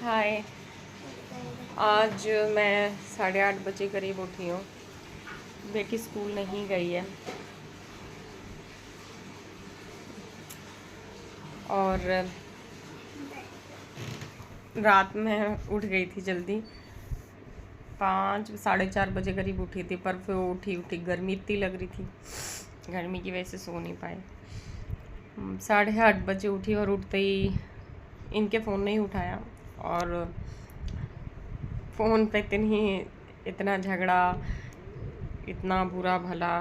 हाय। आज मैं 8:30 बजे करीब उठी हूँ। बेटी स्कूल नहीं गई है और रात में उठ गई थी जल्दी। 4:30 बजे करीब उठी थी, पर फिर उठी गर्मी इतनी लग रही थी, गर्मी की वजह से सो नहीं पाए। 8:30 बजे उठी और उठते ही इनके फ़ोन नहीं उठाया और फ़ोन पे इतना झगड़ा, इतना बुरा भला।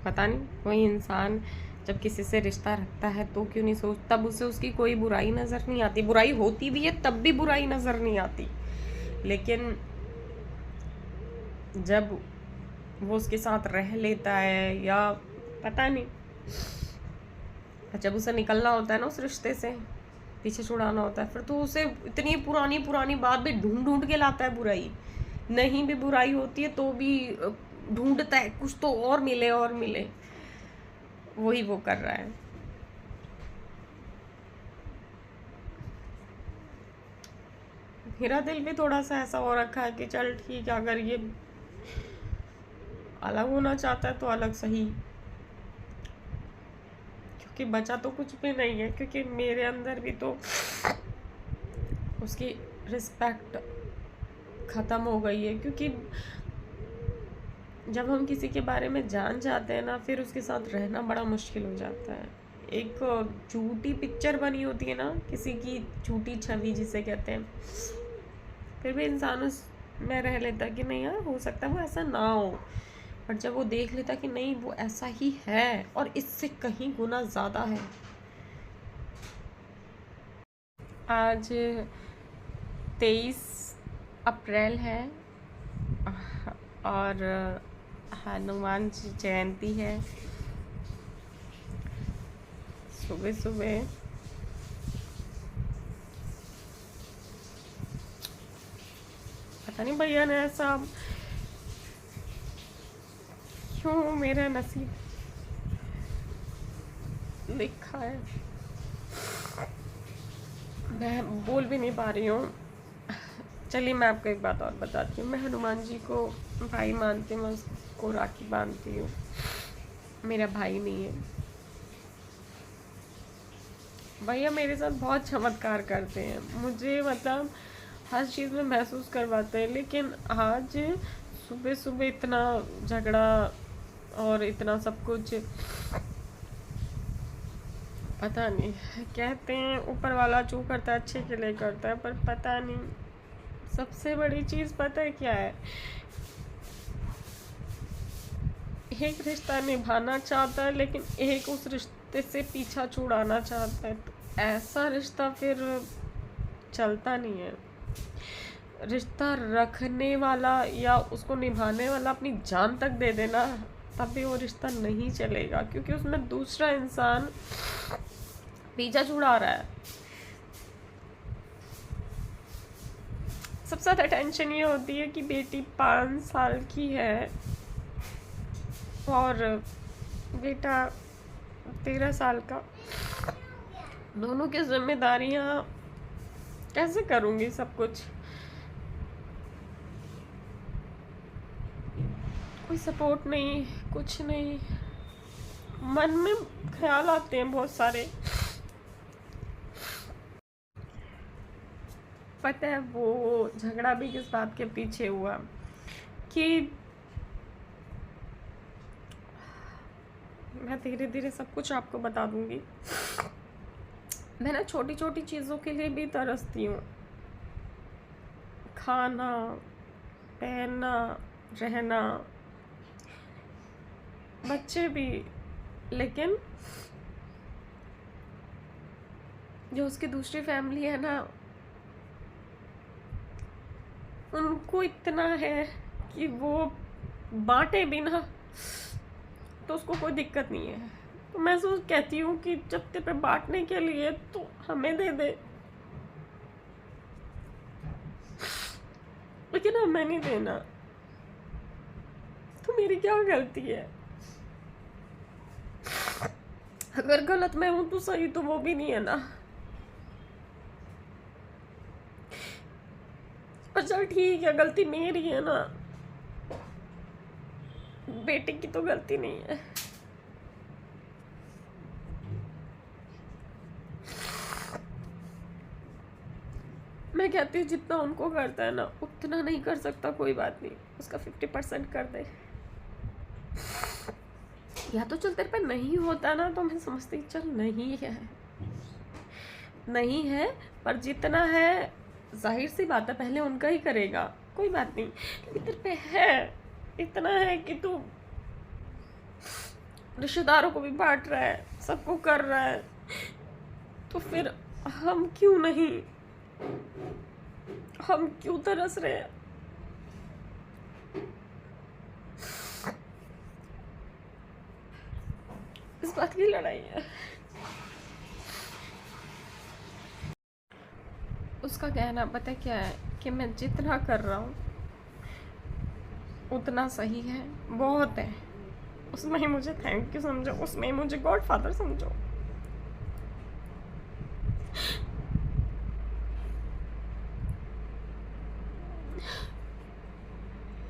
पता नहीं, कोई इंसान जब किसी से रिश्ता रखता है तो क्यों नहीं सोच, तब उसे उसकी कोई बुराई नज़र नहीं आती। बुराई होती भी है तब भी बुराई नज़र नहीं आती, लेकिन जब वो उसके साथ रह लेता है या पता नहीं, जब उसे निकलना होता है ना उस रिश्ते से, पीछे छुड़ाना होता है, फिर तो उसे इतनी पुरानी पुरानी बात भी ढूंढ ढूंढ के लाता है। बुराई नहीं भी बुराई होती है तो भी ढूंढता है कुछ तो और मिले और मिले। वही वो कर रहा है। मेरा दिल भी थोड़ा सा ऐसा हो रखा है कि चल ठीक है, अगर ये अलग होना चाहता है तो अलग सही, क्योंकि बचा तो कुछ भी नहीं है। क्योंकि मेरे अंदर भी तो उसकी रिस्पेक्ट ख़त्म हो गई है। क्योंकि जब हम किसी के बारे में जान जाते हैं ना, फिर उसके साथ रहना बड़ा मुश्किल हो जाता है। एक झूठी पिक्चर बनी होती है ना, किसी की झूठी छवि जिसे कहते हैं, फिर भी इंसान उस में रह लेता कि नहीं यार, हो सकता है वो ऐसा ना हो। पर जब वो देख लेता कि नहीं, वो ऐसा ही है और इससे कहीं गुना ज़्यादा है। आज 23 अप्रैल है और हनुमान जी जयंती है। सुबह सुबह पता नहीं भैया ने ऐसा क्यों मेरा नसीब लिखा है, मैं बोल भी नहीं पा रही हूँ। चलिए मैं आपको एक बात और बताती हूँ। मैं हनुमान जी को भाई मानती हूँ, मैं उसको राखी बांधती हूँ। मेरा भाई नहीं है। भैया मेरे साथ बहुत चमत्कार करते हैं, मुझे मतलब हर चीज़ में महसूस करवाते हैं। लेकिन आज सुबह सुबह इतना झगड़ा और इतना सब कुछ, पता नहीं। कहते हैं ऊपर वाला जो करता है अच्छे के लिए करता है, पर पता नहीं। सबसे बड़ी चीज़ पता है क्या है, एक रिश्ता निभाना चाहता है लेकिन एक उस रिश्ते से पीछा छुड़ाना चाहता है, तो ऐसा रिश्ता फिर चलता नहीं है। रिश्ता रखने वाला या उसको निभाने वाला अपनी जान तक दे देना, तब भी वो रिश्ता नहीं चलेगा, क्योंकि उसमें दूसरा इंसान पीछा छुड़ा रहा है। सबसे ज़्यादा टेंशन ये होती है कि बेटी 5 साल की है और बेटा 13 साल का। दोनों की जिम्मेदारियां कैसे करूँगी सब कुछ। कोई सपोर्ट नहीं, कुछ नहीं। मन में ख्याल आते हैं बहुत सारे। पता है वो झगड़ा भी किस बात के पीछे हुआ, कि मैं धीरे धीरे सब कुछ आपको बता दूंगी। मैं ना छोटी छोटी चीज़ों के लिए भी तरसती हूँ, खाना, पहनना, रहना, बच्चे भी। लेकिन जो उसकी दूसरी फैमिली है ना, उनको इतना है कि वो बांटे भी ना तो उसको कोई दिक्कत नहीं है। तो मैं कहती हूँ कि जब तेरे पे बांटने के लिए तो हमें दे दे, लेकिन हमें नहीं देना। तो मेरी क्या गलती है? अगर गलत मैं हूं तो सही तो वो भी नहीं है ना। और चल ठीक है, गलती मेरी है ना, बेटे की तो गलती नहीं है। मैं कहती हूँ जितना उनको करता है ना उतना नहीं कर सकता, कोई बात नहीं, उसका 50% कर दे। या तो चल तेरे पे नहीं होता ना तो मैं समझती चल नहीं है, नहीं है, पर जितना है जाहिर सी बात है पहले उनका ही करेगा, कोई बात नहीं, लेकिन तेरे पे है, इतना है कि तू रिश्तेदारों को भी बांट रहा है, सबको कर रहा है, तो फिर हम क्यों नहीं, हम क्यों तरस रहे हैं? इस बात की लड़ाई है। उसका कहना पता क्या है कि मैं जितना कर रहा हूँ उतना सही है, बहुत है, उसमें ही मुझे थैंक यू समझो, उसमें ही मुझे गॉड फादर समझो।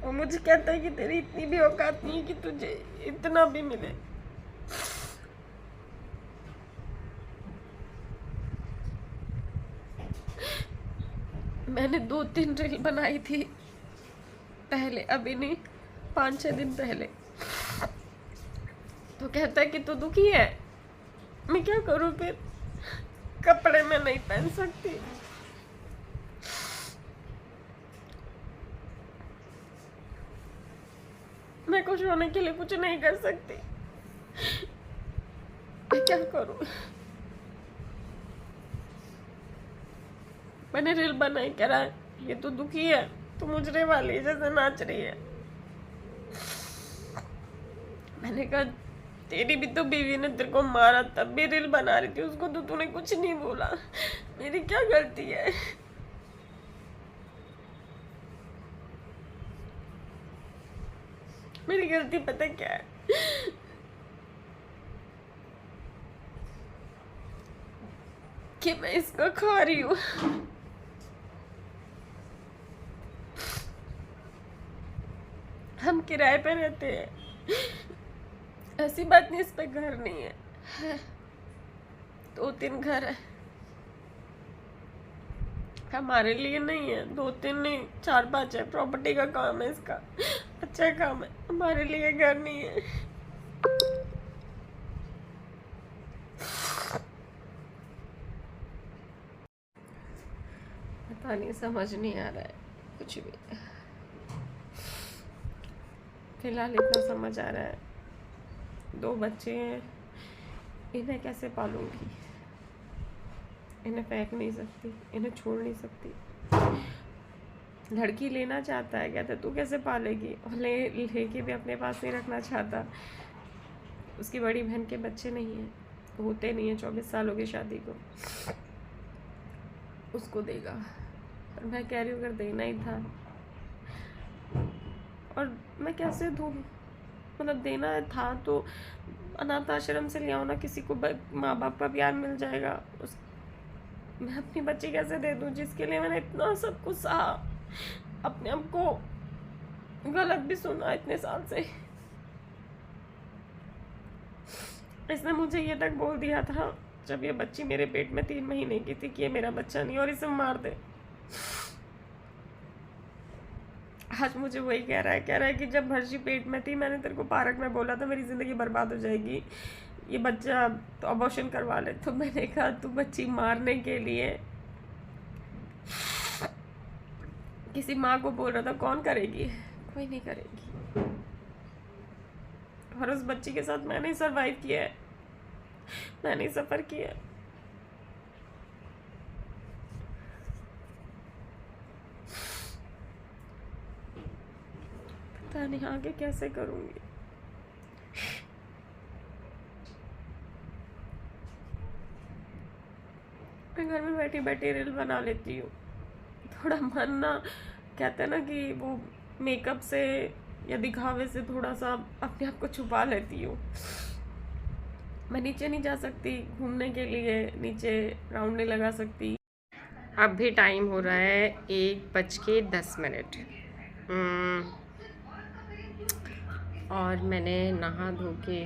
वो मुझे कहता है कि तेरी इतनी भी औकात नहीं है कि तुझे इतना भी मिले। मैंने 2-3 रील बनाई थी पहले, अभी नहीं, 5-6 दिन पहले, तो कहता है कि तू दुखी है, मैं क्या करूं फिर, कपड़े में नहीं पहन सकती, मैं खुश होने के लिए कुछ नहीं कर सकती, मैं क्या करूं? मैंने रील बनाई, कह रहा है ये तो दुखी है, तो मुजरे वाली जैसे नाच रही है। मैंने कहा तेरी भी तो बीवी ने तेरे को मारा, तब भी रील बना रही थी, उसको तो तूने कुछ नहीं बोला, मेरी क्या गलती है? मेरी गलती पता क्या है, कि मैं इसको खा रही हूँ। हम किराए पे रहते हैं, ऐसी बात नहीं इस पे घर नहीं है, 2-3 घर है, हमारे लिए नहीं है, 2-3 नहीं 4-5 है, प्रॉपर्टी का काम है इसका, अच्छा काम है, हमारे लिए घर नहीं है। पता नहीं, समझ नहीं आ रहा है कुछ भी, फिलहाल इतना समझ आ रहा है 2 बच्चे हैं, इन्हें कैसे पालूंगी, इन्हें फेंक नहीं सकती, इन्हें छोड़ नहीं सकती। लड़की लेना चाहता है, कहता तू कैसे पालेगी, और लेके भी अपने पास नहीं रखना चाहता। उसकी बड़ी बहन के बच्चे नहीं हैं, होते नहीं हैं, 24 साल हो गए शादी को, उसको देगा, और मैं कह रही हूँ अगर देना ही था, और मैं कैसे दूँ, मतलब देना था तो अनाथ आश्रम से ले आओ ना, किसी को माँ बाप का प्यार मिल जाएगा। मैं अपनी बच्ची कैसे दे दूँ जिसके लिए मैंने इतना सब कुछ सहा, अपने आप को गलत भी सुना इतने साल से। इसने मुझे ये तक बोल दिया था जब ये बच्ची मेरे पेट में 3 महीने की थी कि ये मेरा बच्चा नहीं और इसे मार दे। आज मुझे वही कह रहा है कि जब हर्षी पेट में थी मैंने तेरे को पार्क में बोला था मेरी ज़िंदगी बर्बाद हो जाएगी, ये बच्चा तो अबॉर्शन करवा ले। तो मैंने कहा तू बच्ची मारने के लिए किसी माँ को बोल रहा था, कौन करेगी, कोई नहीं करेगी। और उस बच्ची के साथ मैंने सरवाइव किया है, मैंने सफ़र किया है। पता नहीं आगे कैसे करूँगी। मैं घर में बैठी बैठी रील बना लेती हूँ, थोड़ा मन ना कहते हैं ना कि वो मेकअप से या दिखावे से थोड़ा सा अपने आप को छुपा लेती हूँ। मैं नीचे नहीं जा सकती घूमने के लिए, नीचे राउंड नहीं लगा सकती। अभी टाइम हो रहा है 1:10। और मैंने नहा धो के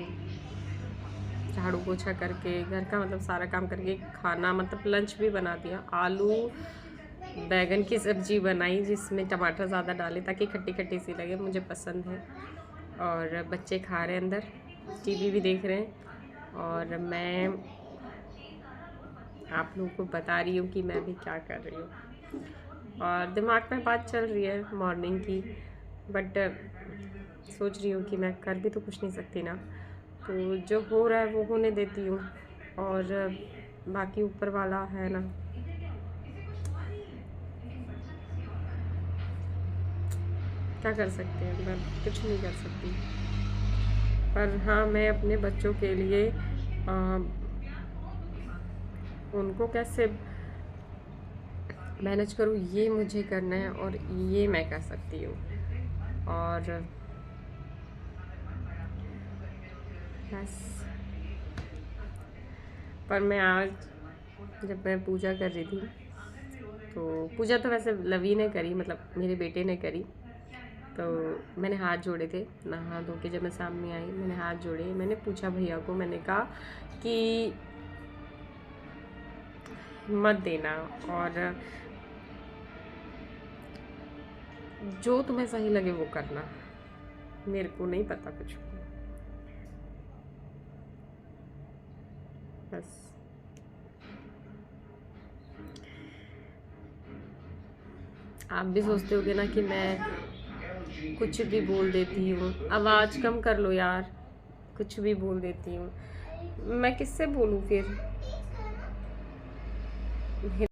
झाड़ू पोछा करके घर का मतलब सारा काम करके खाना मतलब लंच भी बना दिया। आलू बैगन की सब्ज़ी बनाई जिसमें टमाटर ज़्यादा डाले ताकि खट्टी खट्टी सी लगे, मुझे पसंद है। और बच्चे खा रहे हैं अंदर, टीवी भी देख रहे हैं, और मैं आप लोगों को बता रही हूँ कि मैं भी क्या कर रही हूँ। और दिमाग में बात चल रही है मॉर्निंग की, बट सोच रही हूँ कि मैं कर भी तो कुछ नहीं सकती ना, तो जो हो रहा है वो होने देती हूँ, और बाकी ऊपर वाला है ना। क्या कर सकते हैं, मैं कुछ नहीं कर सकती। पर हाँ, मैं अपने बच्चों के लिए उनको कैसे मैनेज करूँ ये मुझे करना है, और ये मैं कर सकती हूँ। और बस। पर मैं आज जब मैं पूजा कर रही थी, तो पूजा तो वैसे लवी ने करी, मतलब मेरे बेटे ने करी, तो मैंने हाथ जोड़े थे। नहा धो के जब मैं सामने आई मैंने हाथ जोड़े, मैंने पूछा भैया को, मैंने कहा कि मत देना, और जो तुम्हें सही लगे वो करना, मेरे को नहीं पता कुछ। बस आप भी सोचते होगे ना कि मैं कुछ भी बोल देती हूँ। आवाज़ कम कर लो यार, कुछ भी बोल देती हूँ। मैं किससे बोलूँ फिर?